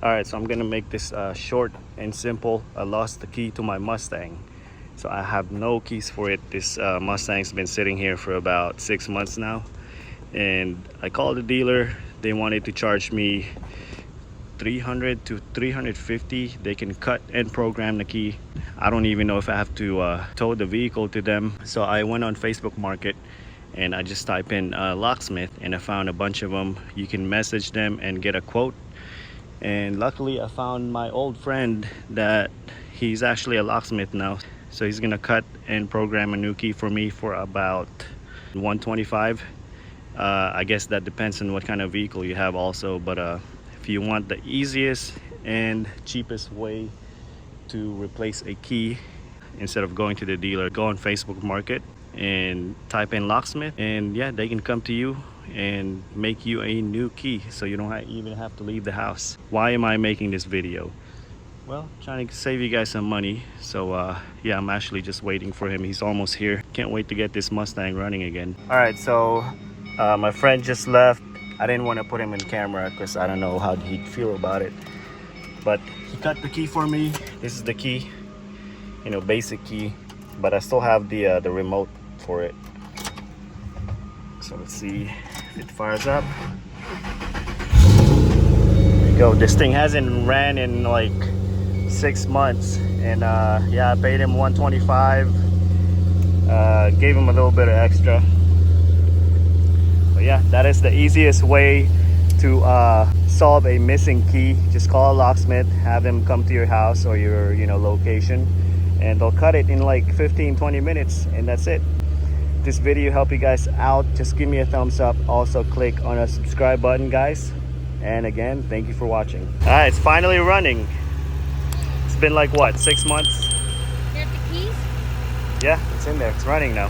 All right, so I'm gonna make this short and simple. I lost the key to my Mustang, so I have no keys for it. This Mustang's been sitting here for about 6 months now, and I called the dealer. They wanted to charge me 300 to 350. They can cut and program the key. I don't even know if I have to tow the vehicle to them. So I went on Facebook Market and I just type in locksmith, and I found a bunch of them. You can message them and get a quote. And luckily I found my old friend that he's actually a locksmith now, so he's gonna cut and program a new key for me for about 125. I guess that depends on what kind of vehicle you have also, but if you want the easiest and cheapest way to replace a key, instead of going to the dealer, go on Facebook Market and type in locksmith, and yeah, they can come to you and make you a new key, so you don't even have to leave the house. Why am I making this video? Well, trying to save you guys some money. So yeah, I'm actually just waiting for him. He's almost here. Can't wait to get this Mustang running again. All right, so my friend just left. I didn't want to put him in camera because I don't know how he'd feel about it, but he cut the key for me. This is the key, you know, basic key, but I still have the remote for it. So let's see if it fires up. There you go. This thing hasn't ran in like 6 months, and yeah, I paid him 125. Gave him a little bit of extra. But yeah, that is the easiest way to solve a missing key. Just call a locksmith, have them come to your house or your location, and they'll cut it in like 15-20 minutes, and that's it. This video helped you guys out, just give me a thumbs up. Also click on a subscribe button, guys, and again, thank you for watching. All right, it's finally running. It's been like what, 6 months? You have the keys? Yeah, it's in there, it's running now.